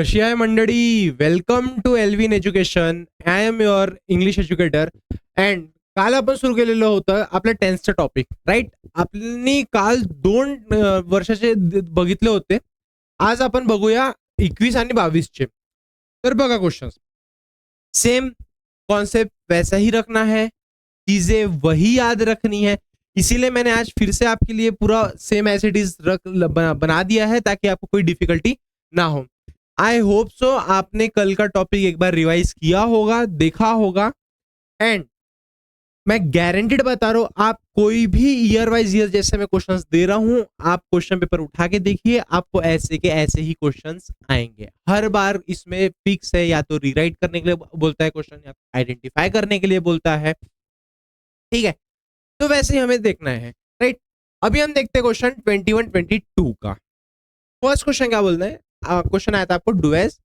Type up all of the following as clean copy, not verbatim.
कशी आहे मंडळी? Welcome to Elvin education. I am your English educator. And काल आपण सुरू केलेलं होतं आपलं टेन्सचं टॉपिक, राईट? आपली काल 2 वर्षाचे बघितले होते. आज आपण बघूया 21 आणि 22चे. तर बघा क्वेश्चन, सेम कॉन्सेप्ट वैसा ही रखना है, चीजें वही याद रखनी है. इसीलिए मैंने आज फिर से आपके लिए पूरा सेम एज इट इज बना दिया है ताकि आपको कोई डिफिकल्टी ना हो. आई होप सो आपने कल का टॉपिक एक बार रिवाइज किया होगा, देखा होगा. एंड मैं गारंटेड बता रहा हूं, आप कोई भी ईयर वाइज ईयर जैसे मैं क्वेश्चंस दे रहा हूं, आप क्वेश्चन पेपर उठा के देखिए, आपको ऐसे के ऐसे ही क्वेश्चंस आएंगे. हर बार इसमें फिक्स है, या तो रीराइट करने के लिए बोलता है क्वेश्चन, या आइडेंटिफाई करने के लिए बोलता है. ठीक है, तो वैसे ही हमें देखना है, राइट? अभी हम देखते हैं क्वेश्चन 21-22 का. फर्स्ट क्वेश्चन क्या बोलते हैं? क्वेश्चन आया था आपको डू एज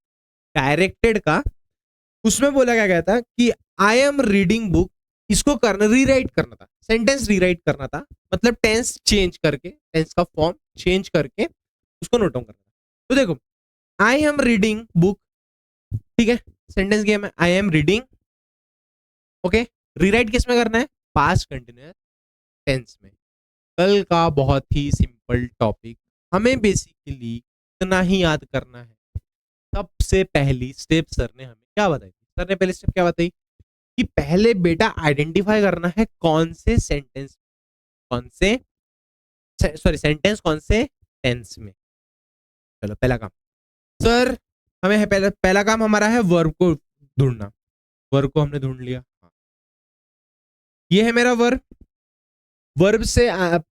डायरेक्टेड का. उसमें बोला क्या गया था कि आई एम रीडिंग बुक. इसको करना, रीराइट करना था, सेंटेंस रीराइट करना था, मतलब टेंस चेंज करके, टेंस का फॉर्म चेंज करके उसको नोट डाउन करना था. तो देखो, आई एम रीडिंग बुक, ठीक है, सेंटेंस गेम है, I am reading. Okay, rewrite किस में करना है? पास्ट कंटिन्यूअस टेंस में. कल का बहुत ही सिंपल टॉपिक, हमें बेसिकली इतना ही याद करना है. सबसे पहली स्टेप सर ने हमें क्या बताई? सर ने पहली स्टेप क्या बताई कि पहले बेटा आइडेंटिफाई करना है कौन से सेंटेंस, कौन से सेंटेंस कौन से टेंस में. चलो पहला काम सर, हमें है पहला काम हमारा है वर्ब को ढूंढना. वर्ब को हमने ढूंढ लिया. हाँ, ये है मेरा वर्ब. वर्ब से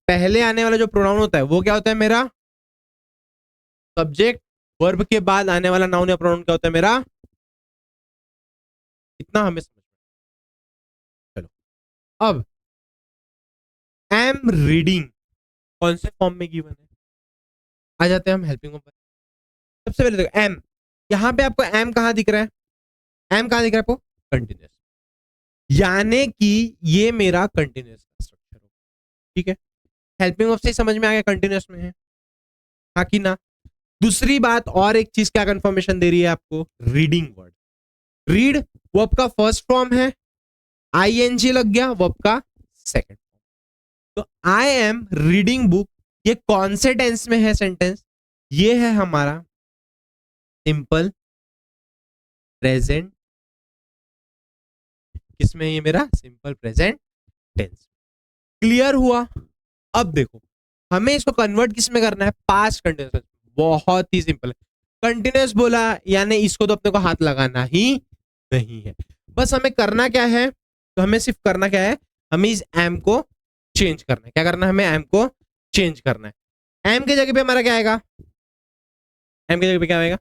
पहले आने वाला जो प्रोनाउन होता है वो क्या होता है? मेरा सब्जेक्ट. वर्ब के बाद आने वाला नाउन या प्रोनाउन क्या होता है? मेरा. इतना हमें समझ. चलो, अब एम रीडिंग कौन से फॉर्म में गिवन है? आ जाते हैं हम हेल्पिंग वर्ब पर. सबसे पहले देखो एम, यहां पे आपको एम कहां दिख रहा है? एम कहां दिख रहा है आपको? कंटिन्यूअस. यानी कि ये मेरा कंटिन्यूअस का स्ट्रक्चर होगा. ठीक है, हेल्पिंग वर्ब से समझ में आ गया कंटिन्यूअस में है, हाँ कि ना? दूसरी बात और एक चीज क्या कंफर्मेशन दे रही है आपको? Reading word. रीड वर्ब का फर्स्ट फॉर्म है, आईएनजी लग गया वर्ब का सेकंड फॉर्म. तो आई एम रीडिंग बुक, ये कौन से टेंस में है सेंटेंस? ये है हमारा सिंपल प्रेजेंट. किसमें? ये मेरा सिंपल प्रेजेंट टेंस. क्लियर हुआ? अब देखो, हमें इसको कन्वर्ट किस में करना है? Past continuous. बहुत ही सिंपल है. कंटिन्यूअस बोला यानी इसको तो अपने को हाथ लगाना ही नहीं है. बस हमें करना क्या है? तो हमें सिर्फ करना क्या है? हमें इस एम को चेंज करना है. क्या करना है? हमें एम को चेंज करना है. एम के जगह पे हमारा क्या आएगा? एम के जगह पे क्या आएगा?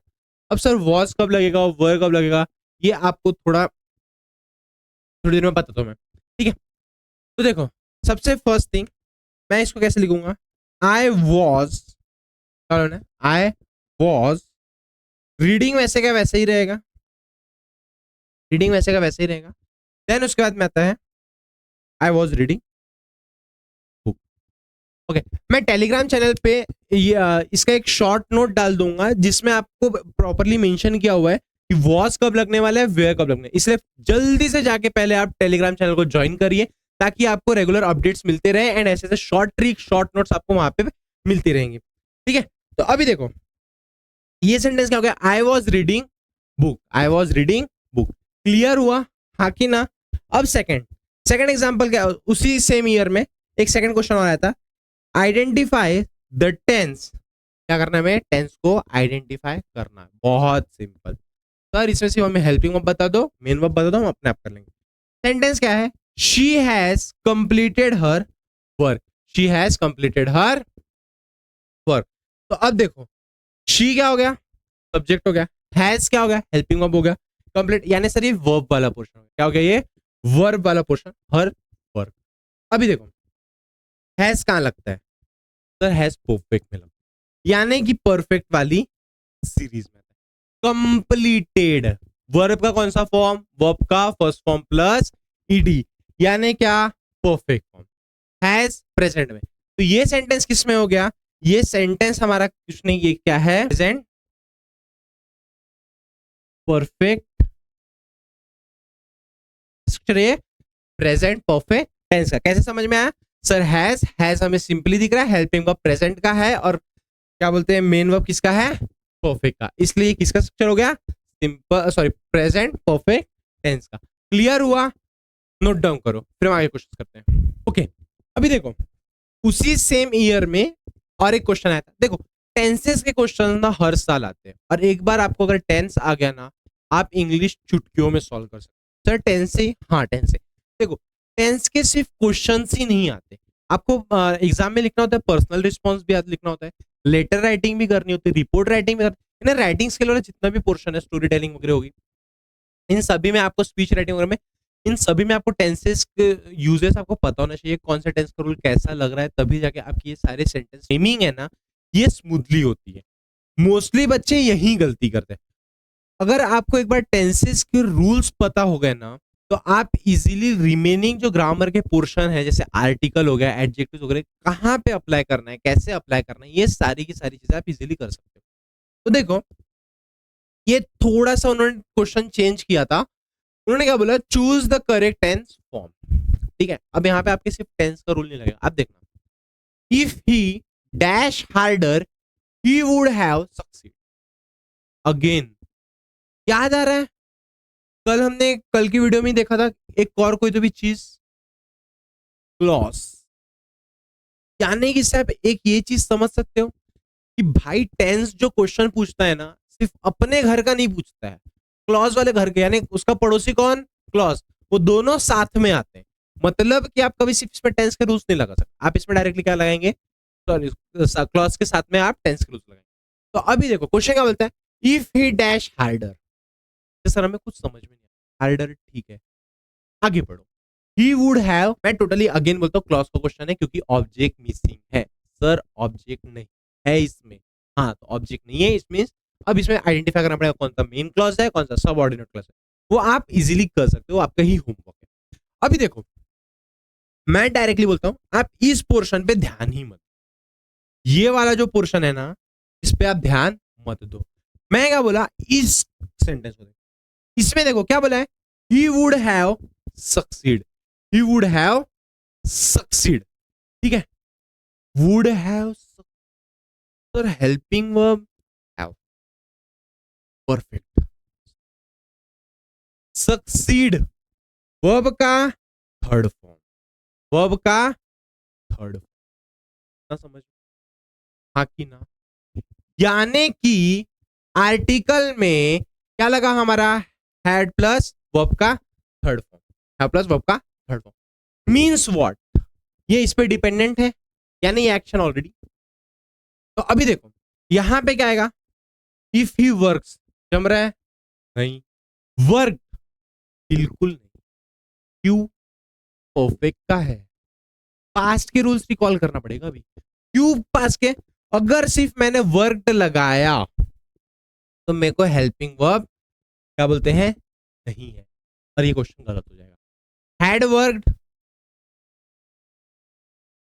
अब सर वॉज कब लगेगा और वर कब लगेगा, ये आपको थोड़ी देर में बताता हूं मैं. ठीक है, तो देखो, सबसे फर्स्ट थिंग मैं इसको कैसे लिखूंगा? I was, I was reading, वैसे का वैसे ही रहेगा. रीडिंग वैसे का वैसे ही रहेगा. देन उसके बाद में आता है I was reading book. Okay, मैं टेलीग्राम चैनल पे इसका एक शॉर्ट नोट डाल दूंगा जिसमें आपको प्रॉपरली मेंशन किया हुआ है कि वॉज कब लगने वाला है, वेयर कब लगने. इसलिए जल्दी से जाके पहले आप टेलीग्राम चैनल को ज्वाइन करिए ताकि आपको रेगुलर अपडेट्स मिलते रहे एंड ऐसे ऐसे शॉर्ट ट्रिक, शॉर्ट नोट्स आपको वहां पे मिलती रहेंगी. ठीक है, तो अभी देखो, ये सेंटेंस क्या हो गया? I was reading book. I was reading book. Clear हुआ, हाँ कि ना? अब सेकंड एग्जांपल क्या? उसी सेम ईयर में एक सेकंड क्वेश्चन और आया था, आइडेंटिफाई द टेंस. क्या करना है? हमें टेंस को आइडेंटिफाई करना है. बहुत सिंपल सर, इसमें सिर्फ हमें हेल्पिंग वर्ब बता दो, मेन वर्ब बता दो, हम अपने आप कर लेंगे. सेंटेंस क्या है? She has completed her work. She has completed her work. तो अब देखो, शी क्या हो गया? सब्जेक्ट हो गया. हैज क्या हो गया? हेल्पिंग वर्ब हो गया. कंप्लीट यानी सर ये वर्ब वाला पोर्शन हो गया. क्या हो गया? ये वर्ब वाला पोर्शन, हर वर्क. अभी देखो, हैज कहां लगता है? सर हैज परफेक्ट में लगता है, यानी कि परफेक्ट वाली सीरीज में. कंप्लीटेड वर्ब का कौन सा फॉर्म? वर्ब का फर्स्ट फॉर्म प्लस ईडी, यानी क्या? Perfect form. हैज प्रेजेंट में. तो ये सेंटेंस किस में हो गया? ये सेंटेंस हमारा कुछ नहीं, ये क्या है? प्रेजेंट परफेक्ट स्ट्रक्चर है प्रेजेंट परफेक्ट टेंस का। कैसे समझ में आया सर? हैज हमें सिंपली दिख रहा है, हेल्पिंग वर्ब प्रेजेंट का है, और क्या बोलते हैं मेन वर्ब किसका है? परफेक्ट का। इसलिए किसका स्ट्रक्चर हो गया? Simple sorry present perfect tense का। क्लियर हुआ? नोट डाउन करो, फिर हम आगे क्वेश्चन करते हैं। ओके, अभी देखो उसी सेम ईयर में और एक क्वेश्चन आया था। देखो टेंसेस के क्वेश्चन ना हर साल आते हैं, और एक बार आपको अगर टेंस आ गया ना, आप इंग्लिश चुटकियों में सॉल्व कर सकते हो। सर टेंस से? हाँ टेंस से। देखो टेंस के सिर्फ क्वेश्चन ही नहीं आते, आपको एग्जाम में लिखना होता है, पर्सनल रिस्पॉन्स भी लिखना होता है, लेटर राइटिंग भी करनी होती है, रिपोर्ट राइटिंग भी करनी है। राइटिंग स्किल वाला जितना भी पोर्शन है, स्टोरी टेलिंग वगैरह होगी, इन सभी में आपको, स्पीच राइटिंग वगैरह में, इन सभी में आपको टेंसेस के यूजेस आपको पता होना चाहिए, कौन सा टेंस का रूल कैसा लग रहा है, तभी जाके आपकी ये सारे सेंटेंस फ्रेमिंग है ना, ये स्मूथली होती है। मोस्टली बच्चे यही गलती करते हैं। अगर आपको एक बार टेंसेस के रूल्स पता हो गए ना, तो आप इजीली रिमेनिंग जो ग्रामर के पोर्शन है, जैसे आर्टिकल हो गया, एडजेक्टिव्स वगैरह, कहाँ पे अप्लाई करना है, कैसे अप्लाई करना है, ये सारी की सारी चीजें आप इजीली कर सकते हो। तो देखो ये थोड़ा सा उन्होंने क्वेश्चन चेंज किया था। उन्होंने क्या बोला? Choose the correct tense form. ठीक है, अब यहाँ पे आपके सिर्फ टेंस का रूल नहीं लगेगा, आप देखना। If he dash harder he would have succeed. Again याद आ रहा है, कल हमने कल की वीडियो में देखा था, एक और कोई तो भी चीज, क्लॉज। यानी कि साहब एक ये चीज समझ सकते हो कि भाई टेंस जो क्वेश्चन पूछता है ना, सिर्फ अपने घर का नहीं पूछता है, क्लॉज वाले घर के, यानी उसका पड़ोसी कौन? क्लॉज। वो दोनों साथ में आते हैं। मतलब कि आप कभी सिर्फ इसमें टेंस के रूल्स नहीं लगा सकते, आप इसमें डायरेक्टली क्या लगाएंगे? सॉरी, क्लॉज के साथ में आप टेंस के रूल्स लगाएंगे। तो अभी देखो क्वेश्चन क्या बोलता है? If he dash harder. Sir हमें कुछ समझ में नहीं आया, हार्डर ठीक है, आगे बढ़ो। ही वुड हैव, मैं टोटली अगेन बोलता हूँ क्लॉज का क्वेश्चन है, क्योंकि ऑब्जेक्ट मिसिंग है। सर ऑब्जेक्ट नहीं है इसमें, हाँ तो ऑब्जेक्ट नहीं है इसमें। अब इसमें आइडेंटिफाई करना पड़ेगा कौन सा मेन क्लॉज है, कौन सा सबऑर्डिनेट क्लॉज है, वो आप इजीली कर सकते हो, आपका ही होमवर्क है। अभी देखो मैं डायरेक्टली बोलता हूं, आप इस पोर्शन पे ध्यान ही मत, ये वाला जो पोर्शन है ना, इस पे आप ध्यान मत दो। मैं क्या बोला इस सेंटेंस में? इसमें देखो क्या बोला है? He would have succeed, he would have succeed. ठीक है, would have sir helping verb have, perfect. Succeed verb का थर्ड फॉर्म, वर्ब का थर्ड फॉर्म, समझ? हाँ कि ना? यानी कि आर्टिकल में क्या लगा हमारा? हैड प्लस वर्ब का third form, have plus verb का थर्ड फॉर्म। Means what? ये इस पे डिपेंडेंट है, यानी ये एक्शन ऑलरेडी। तो अभी देखो यहां पे क्या आएगा? इफ ही वर्क्स, जम रहा है? नहीं। वर्क बिल्कुल नहीं। क्यों? परफेक्ट का है, पास्ट के रूल्स रिकॉल करना पड़ेगा अभी। क्यों पास्ट के? अगर सिर्फ मैंने वर्कड लगाया तो मेरे को हेल्पिंग वर्ब क्या बोलते हैं? नहीं है, और ये क्वेश्चन गलत हो जाएगा। हैड वर्कड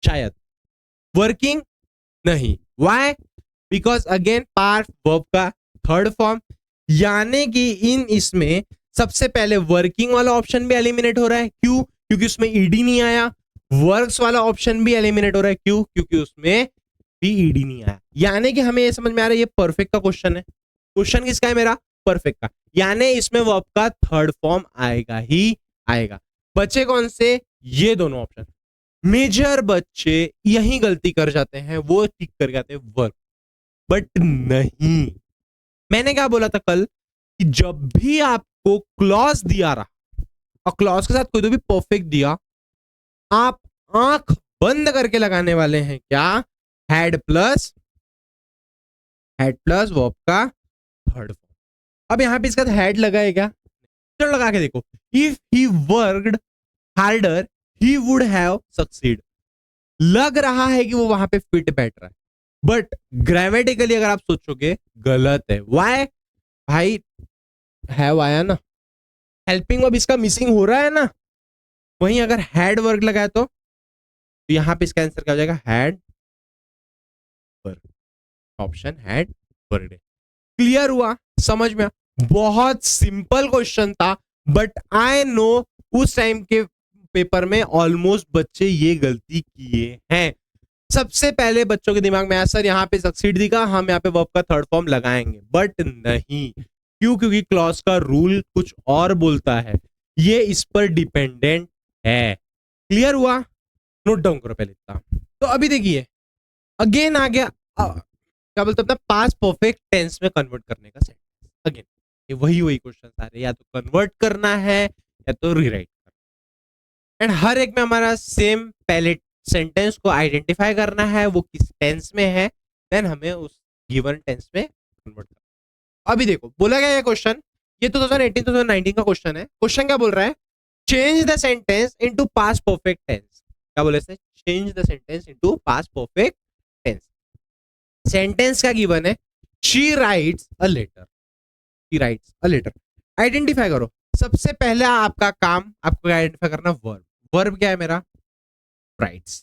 शायद, वर्किंग नहीं। Why? Because again part verb का थर्ड फॉर्म, यानी कि इन इसमें सबसे पहले वर्किंग वाला ऑप्शन भी एलिमिनेट हो रहा है। क्यों? क्योंकि उसमें ईडी नहीं आया। वर्क्स वाला ऑप्शन भी एलिमिनेट हो रहा है। क्यों? क्योंकि उसमें भी ईडी नहीं आया। यानी कि हमें ये समझ में आ रहा है ये परफेक्ट का क्वेश्चन है। क्वेश्चन किसका है? मेरा परफेक्ट का। यानी इसमें वर्ब का थर्ड फॉर्म आएगा ही आएगा। बचे कौन से? ये दोनों ऑप्शन। मेजर बच्चे यही गलती कर जाते हैं, वो टिक कर जाते हैं वर्क, बट नहीं। मैंने क्या बोला था कल कि जब भी आपको क्लॉज दिया रहा और क्लॉज के साथ कोई तो भी परफेक्ट दिया, आप आंख बंद करके लगाने वाले हैं क्या? हैड प्लस वर्ब का थर्ड फॉर्म। अब यहां पे इसका हैड लगा है क्या? चलो लगा के देखो। If he worked harder he would have succeed. लग रहा है कि वो वहां पे फिट बैठ रहा है, बट ग्रामेटिकली अगर आप सोचोगे गलत है। वाई? भाई हैव आया ना, हेल्पिंग वर्ब इसका मिसिंग हो रहा है ना। वहीं अगर हैड वर्क लगाया तो यहां पे इसका आंसर क्या हो जाएगा? Had work. Option had work. Clear हुआ? समझ में? बहुत सिंपल क्वेश्चन था, बट आई नो उस टाइम के पेपर में ऑलमोस्ट बच्चे ये गलती किए हैं। सबसे पहले बच्चों के दिमाग में आया सर यहाँ पे सक्सीड दिखा, हम यहाँ पे वर्ब का थर्ड फॉर्म लगाएंगे, बट नहीं। क्यों? क्योंकि क्लॉज का रूल कुछ और बोलता है, ये इस पर डिपेंडेंट है। क्लियर हुआ? नोट डाउन करो पहले इतना। तो अभी देखिए अगेन आ गया क्या बोलते अपना पास परफेक्ट टेंस में कन्वर्ट करने का सेंटेंस। अगेन ये वही क्वेश्चन आ रहे, या तो कन्वर्ट करना है या तो रीराइट करना। एंड हर एक में हमारा सेम पहले सेंटेंस को आइडेंटिफाई करना है वो किस टेंस में है, देन हमें उस गिवन टेंस में कन्वर्ट करना। अभी देखो बोला गया ये क्वेश्चन, ये 2018-2019 का क्वेश्चन है। क्वेश्चन क्या बोल रहा है? Change the sentence into past perfect tense. क्या बोले इसने? Change the sentence into past perfect tense. Sentence क्या गिवन है? She writes a letter. She writes a letter. Identify करो। सबसे पहला आपका काम आपको आइडेंटिफाई करना वर्ब। वर्ब क्या है मेरा? राइट्स।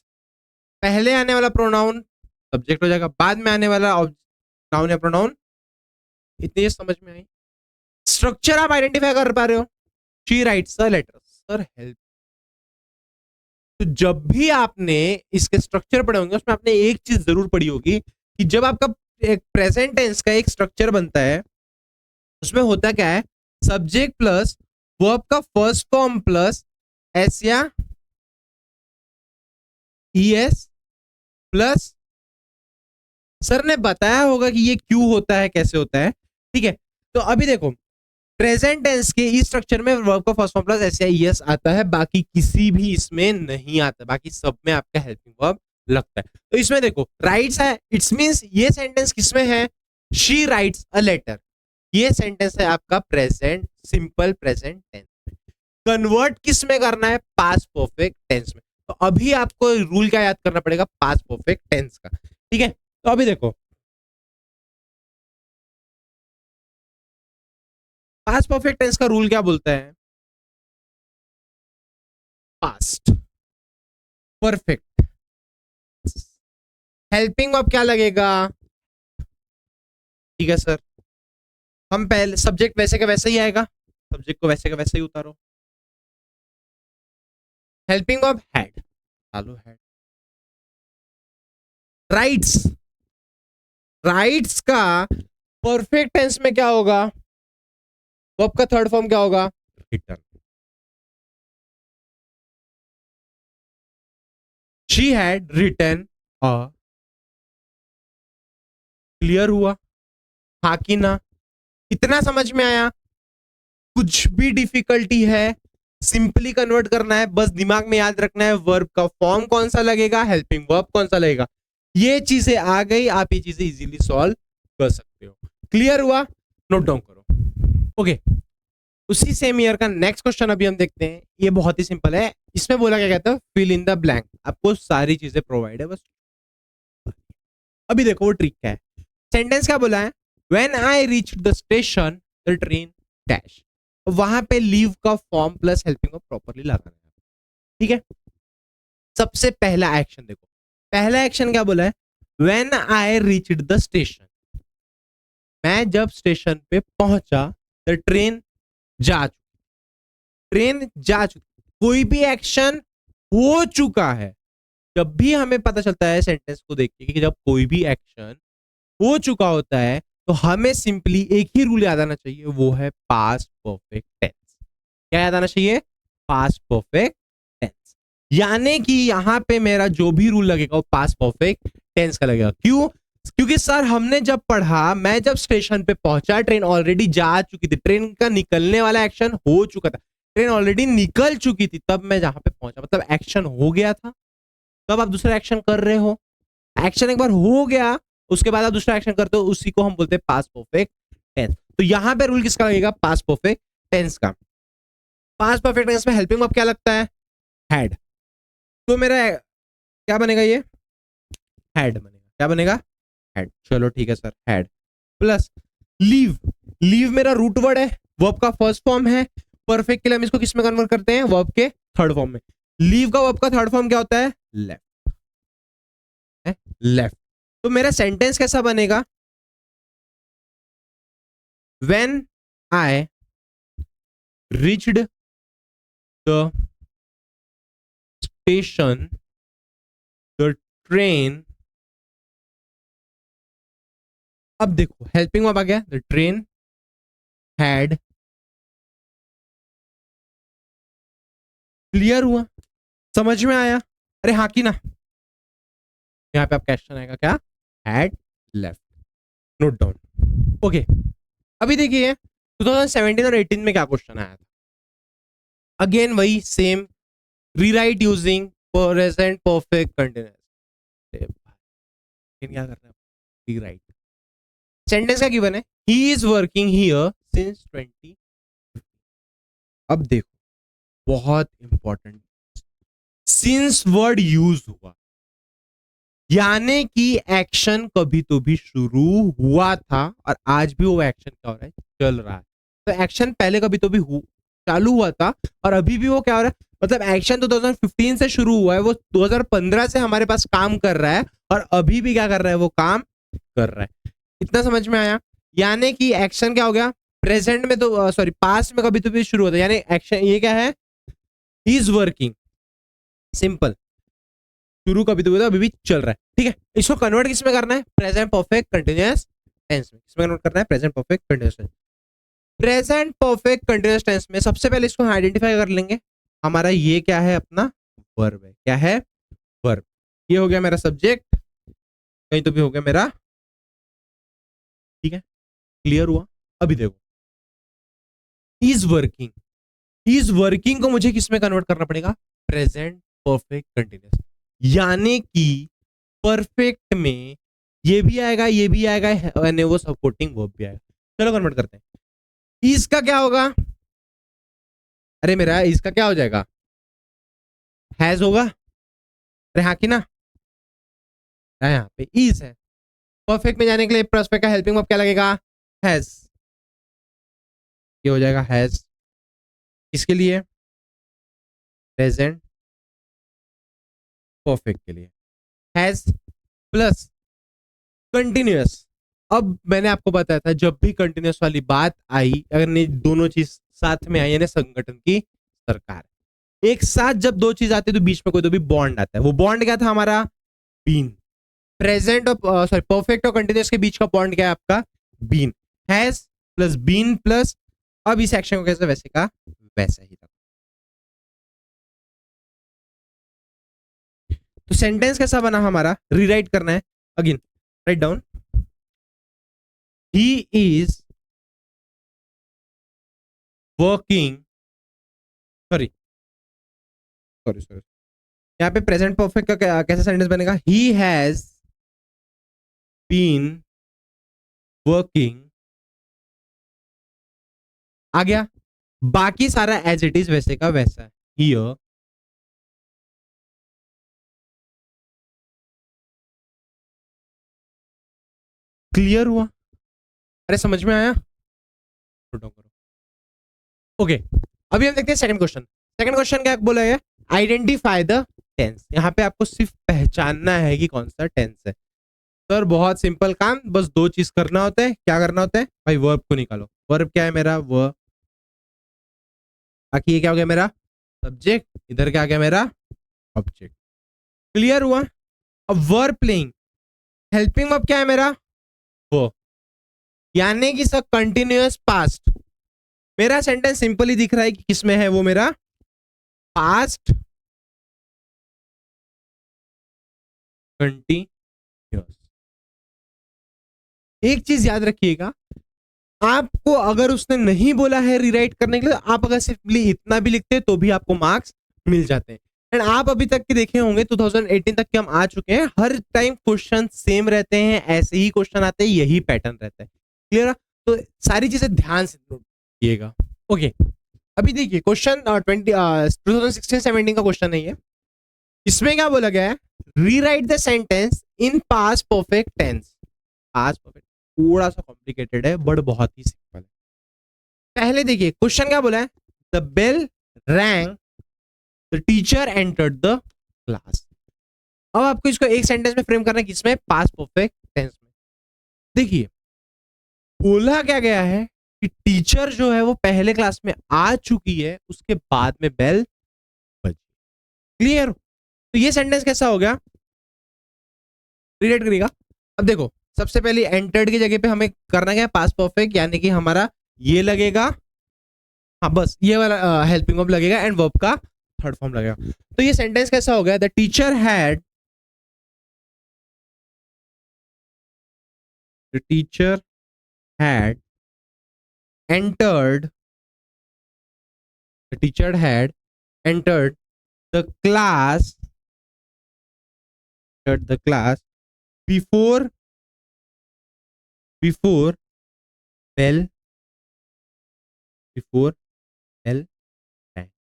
पहले आने वाला प्रोनाउन सब्जेक्ट हो जाएगा, बाद में आने वाला नाउन या प्रोनाउन। इतनी समझ में आई? स्ट्रक्चर आप आइडेंटिफाई कर पा रहे हो? She writes a letter. Sir help. तो जब भी आपने इसके स्ट्रक्चर पढ़े होंगे उसमें आपने एक चीज जरूर पढ़ी होगी कि जब आपका एक प्रेजेंट टेंस का एक स्ट्रक्चर बनता है उसमें होता क्या है? सब्जेक्ट प्लस वर्ब का फर्स्ट फॉर्म प्लस एस या ईएस प्लस, सर ने बताया होगा कि ये क्यों होता है, कैसे होता है। ठीक है, तो अभी देखो प्रेजेंट टेंस के इस स्ट्रक्चर में वर्ब का फर्स्ट फॉर्म प्लस एस या ईएस आता है, बाकी किसी भी इसमें नहीं आता, बाकी सब में आपका हेल्पिंग वर्ब लगता है। तो इसमें देखो राइट्स है, इट्स मींस ये सेंटेंस किसमें है? She writes a letter. ये सेंटेंस है आपका प्रेजेंट, सिंपल प्रेजेंट टेंस में। कन्वर्ट किस में करना है? पास्ट परफेक्ट टेंस में। तो अभी आपको रूल क्या याद करना पड़ेगा? पास्ट परफेक्ट टेंस का। ठीक है, तो अभी देखो पास्ट परफेक्ट टेंस का रूल क्या बोलता है? पास्ट परफेक्ट हेल्पिंग वर्ब क्या लगेगा? ठीक है सर, हम पहले सब्जेक्ट वैसे का वैसे ही आएगा, सब्जेक्ट को वैसे का वैसे ही उतारो। हेल्पिंग वर्ब हैड, चालू हैड। राइट्स, राइट्स का परफेक्ट टेंस में क्या होगा? वर्ब का थर्ड फॉर्म क्या होगा? Return. She had return a. Clear हुआ? हाँ कि ना? इतना समझ में आया? कुछ भी डिफिकल्टी है? सिंपली कन्वर्ट करना है, बस दिमाग में याद रखना है वर्ब का फॉर्म कौन सा लगेगा, हेल्पिंग वर्ब कौन सा लगेगा। ये चीजें आ गई, आप ये चीजें इजीली सॉल्व कर सकते हो। क्लियर हुआ? नोट डाउन करो। ओके, उसी सेम ईयर का नेक्स्ट क्वेश्चन अभी हम देखते हैं। ये बहुत ही सिंपल है, इसमें बोला क्या कहता है? Fill in the blank. आपको सारी चीजें प्रोवाइड है, बस अभी देखो वो ट्रिक क्या है। सेंटेंस क्या बोला है? When I reach the station the train dash. वहां पे लीव का फॉर्म प्लस हेल्पिंग को प्रॉपरली लगाना है। ठीक है, सबसे पहला एक्शन देखो, पहला एक्शन क्या बोला है? When I reached the station. मैं जब स्टेशन पे पहुंचा, द ट्रेन जा चुकी, ट्रेन जा चुकी। कोई भी एक्शन हो चुका है। जब भी हमें पता चलता है सेंटेंस को देख के कि जब कोई भी एक्शन हो चुका होता है तो हमें सिंपली एक ही रूल याद आना चाहिए, वो है पास्ट परफेक्ट टेंस। क्या याद आना चाहिए? Past perfect tense. यानी कि यहां पे मेरा जो भी रूल लगेगा वो पास्ट परफेक्ट टेंस का लगेगा। क्यों? क्योंकि सर हमने जब पढ़ा, मैं जब स्टेशन पे पहुंचा ट्रेन ऑलरेडी जा चुकी थी, ट्रेन का निकलने वाला एक्शन हो चुका था, ट्रेन ऑलरेडी निकल चुकी थी तब मैं जहां पे पहुंचा, मतलब एक्शन हो गया था। तब आप दूसरा एक्शन कर रहे हो, एक्शन एक बार हो गया उसके बाद आप दूसरा एक्शन करते हो, उसी को हम बोलते हैं पास्ट परफेक्ट टेंस। तो यहां पे रूल किसका लगेगा? पास्ट परफेक्ट टेंस का। पास्ट परफेक्ट टेंस में हेल्पिंग वर्ब क्या लगता है? हैड। तो मेरा क्या बनेगा? ये हैड बनेगा। क्या बनेगा? हैड। चलो ठीक है sir, had plus leave. Leave मेरा रूट वर्ड है, वर्ब का फर्स्ट फॉर्म है। परफेक्ट के लिए हम इसको किस में कन्वर्ट करते हैं? वर्ब के थर्ड फॉर्म में। लीव का वर्ब का थर्ड फॉर्म क्या होता है? लेफ्ट। लेफ्ट। तो मेरा सेंटेंस कैसा बनेगा? When I reached the station, the train, अब देखो हेल्पिंग वर्ब आ गया, द ट्रेन हैड, क्लियर हुआ, समझ में आया? अरे हाँ की ना, यहाँ पे आप क्वेश्चन आएगा क्या, had left, note down. Okay, अभी देखिए 2017 और 18 में क्या क्वेश्चन आया था, अगेन वही same, rewrite using present perfect continuous. क्या करना है, रीराइट, सेंटेंस का गिवन है, he is working here since 20। अब देखो बहुत इंपॉर्टेंट, सिंस वर्ड यूज हुआ, यानी कि एक्शन कभी तो भी शुरू हुआ था और आज भी वो एक्शन क्या हो रहा है, चल रहा है। तो एक्शन पहले कभी तो भी चालू हुआ था और अभी भी वो क्या हो रहा है, मतलब एक्शन 2015 से शुरू हुआ है, वो 2015 से हमारे पास काम कर रहा है और अभी भी क्या कर रहा है, वो काम कर रहा है। इतना समझ में आया? यानी कि एक्शन क्या हो गया, प्रेजेंट में तो सॉरी पास्ट में कभी तो भी शुरू होता है, यानी एक्शन ये क्या है, ही इज वर्किंग, सिंपल, शुरू कभी तो भी, तो अभी भी चल रहा है, ठीक है। इसको कन्वर्ट किसमें करना है, प्रेजेंट परफेक्ट कंटिन्यूअस टेंस में, किसमें कन्वर्ट करना है, present perfect continuous tense. Present perfect continuous tense में सबसे पहले इसको आइडेंटिफाई कर लेंगे, हमारा ये क्या है, अपना वर्ब है, क्या है, वर्ब। ये हो गया मेरा सब्जेक्ट, कहीं तो भी हो गया मेरा, ठीक है, क्लियर हुआ? अभी देखो इज वर्किंग, इज वर्किंग को मुझे किसमें कन्वर्ट करना पड़ेगा, प्रेजेंट परफेक्ट कंटिन्यूअस, यानी कि परफेक्ट में ये भी आएगा, ये भी आएगा, यानी वो सपोर्टिंग वर्ब भी आएगा। चलो कन्वर्ट करते हैं, इसका क्या होगा, अरे मेरा इसका क्या हो जाएगा, हैज होगा, अरे हाँ की ना, यहाँ पे इज है, परफेक्ट में जाने के लिए परफेक्ट का हेल्पिंग वर्ब क्या लगेगा, हैज, ये हो जाएगा हैज, किसके लिए, प्रेजेंट परफेक्ट के लिए, हैज प्लस कंटिन्यूअस। अब मैंने आपको बताया था जब भी कंटिन्यूअस वाली बात आई, अगर दोनों चीज साथ में आई, यानी संगठन की सरकार, एक साथ जब दो चीज आती है तो बीच में कोई तो भी बॉन्ड आता है, वो बॉन्ड क्या था हमारा, बीन, प्रेजेंट और सॉरी परफेक्ट और कंटिन्यूअस के बीच का बॉन्ड क्या है आपका, been, has plus been plus, अब इस एक्शन को कैसे वैसे का वैसा ही रखो। तो सेंटेंस कैसा बना हमारा, रीराइट करना है, again write down, he is working, sorry sorry sorry, यहाँ पे प्रेजेंट परफेक्ट का कैसा सेंटेंस बनेगा, ही हैज बीन वर्किंग, आ गया, बाकी सारा एज इट इज वैसे का वैसा है, हियर क्लियर हुआ, अरे समझ में आया? ओके, अभी हम देखते हैं सेकंड क्वेश्चन। सेकंड क्वेश्चन क्या बोला है, आइडेंटिफाई द टेंस, यहाँ पे आपको सिर्फ पहचानना है कि कौन सा टेंस है। सर बहुत सिंपल काम, बस दो चीज करना होता है, क्या करना होता है भाई, वर्ब को निकालो, वर्ब क्या है मेरा, वर्ब, बाकी ये क्या हो गया मेरा सब्जेक्ट, इधर क्या आ गया मेरा ऑब्जेक्ट, क्लियर हुआ? अब वर्ब प्लेइंग, हेल्पिंग वर्ब क्या है मेरा, वो, यानी कि सर कंटिन्यूअस पास्ट, मेरा सेंटेंस सिंपल ही दिख रहा है कि किसमें है वो मेरा पास्ट कंटिन्यूअस। एक चीज याद रखिएगा, आपको अगर उसने नहीं बोला है रीराइट करने के लिए, आप अगर सिंपली इतना भी लिखते हैं तो भी आपको मार्क्स मिल जाते हैं। एंड आप अभी तक के देखे होंगे 2018 तक के हम आ चुके हैं, हर टाइम क्वेश्चन सेम रहते हैं, ऐसे ही क्वेश्चन आते हैं, यही पैटर्न रहता है, क्लियर? तो सारी चीजें ध्यान से नोट कीजिएगा। ओके, अभी देखिए क्वेश्चन 2016-17 का क्वेश्चन नहीं है, इसमें क्या बोला गया है, rewrite the sentence in past perfect tense. Past perfect थोड़ा सा कॉम्प्लिकेटेड है बट बहुत ही सिंपल है। पहले देखिए क्वेश्चन क्या बोला है, the bell rang, the teacher entered the class. अब आपको इसको एक सेंटेंस में फ्रेम करना है, किसमें, पास्ट परफेक्ट टेंस में। देखिए बोला क्या गया है कि टीचर जो है वो पहले क्लास में आ चुकी है, उसके बाद में बेल बजी। क्लियर? तो ये सेंटेंस कैसा हो गया, रिलेट करेगा। अब देखो, सबसे पहले एंटर्ड की जगह पे हमें करना क्या है, पास्ट परफेक्ट, यानी कि हमारा ये लगेगा, हाँ बस ये वाला हेल्पिंग वर्ब लगेगा एंड वर्ब का थर्ड फॉर्म लगेगा। तो ये सेंटेंस कैसा हो गया, the teacher had, the teacher had entered, the teacher had entered the class, entered the class before bell, before bell rang।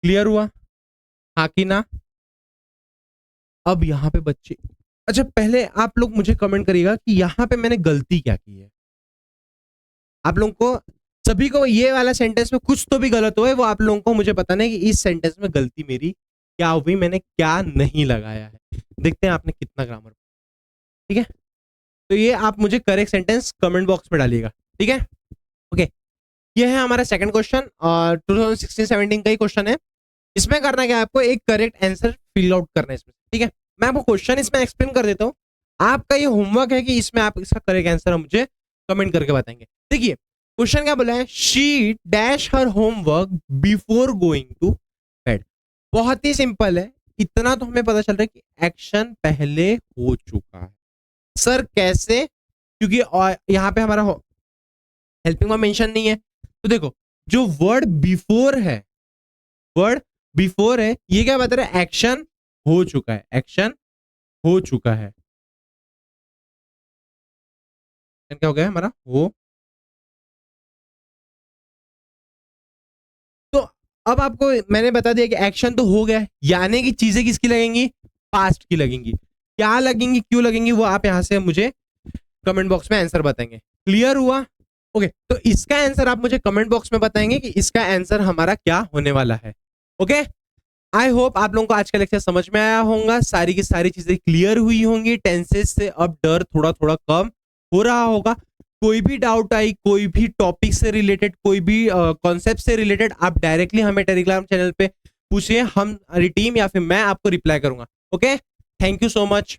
Clear हुआ, हाँ कि ना? अब यहाँ पे बच्चे, अच्छा पहले आप लोग मुझे कमेंट करिएगा कि यहाँ पे मैंने गलती क्या की है। आप लोगों को सभी को ये वाला सेंटेंस में कुछ तो भी गलत हुआ है, वो आप लोगों को मुझे पता नहीं कि इस सेंटेंस में गलती मेरी क्या हुई, मैंने क्या नहीं लगाया है। देखते हैं आपने कितना ग्रामर, ठीक है? तो ये आप मुझे करेक्ट सेंटेंस कमेंट बॉक्स में डालिएगा, ठीक है? ओके, ये है हमारा सेकंड क्वेश्चन और 2016-17 का ही क्वेश्चन है। इसमें करना क्या है, आपको एक करेक्ट आंसर फिल आउट करना है इसमें, ठीक है? मैं आपको क्वेश्चन इसमें एक्सप्लेन कर देता हूँ, आपका ये होमवर्क है कि इसमें आप इसका करेक्ट आंसर मुझे कमेंट करके बताएंगे। देखिए क्वेश्चन क्या बोला है, she dash her homework before going to bed. बहुत ही सिंपल है, इतना तो हमें पता चल रहा है कि एक्शन पहले हो चुका है। सर कैसे? क्योंकि यहाँ पे हमारा हेल्पिंग वर्ब मेंशन नहीं है। तो देखो, जो वर्ड बिफोर है, वर्ड बिफोर है, ये क्या बता रहा है, एक्शन हो चुका है, एक्शन हो चुका है। क्या हो गया हमारा, हो। तो अब आपको मैंने बता दिया कि एक्शन तो हो गया है, यानी कि चीजें किसकी लगेंगी, पास्ट की लगेंगी। क्या लगेंगी, क्यों लगेंगी, वो आप यहां से मुझे कमेंट बॉक्स में आंसर बताएंगे। क्लियर हुआ? ओके, तो इसका आंसर आप मुझे कमेंट बॉक्स में बताएंगे कि इसका आंसर हमारा क्या होने वाला है। ओके, आई होप आप लोगों को आज का लेक्चर समझ में आया होगा, सारी की सारी चीजें क्लियर हुई होंगी, टेंसेस से अब डर थोड़ा थोड़ा कम हो रहा होगा। कोई भी डाउट आई, कोई भी टॉपिक से रिलेटेड, कोई भी कॉन्सेप्ट से रिलेटेड, आप डायरेक्टली हमें टेलीग्राम चैनल पे पूछिए, हम टीम या फिर मैं आपको रिप्लाई करूंगा। Okay, thank you so much.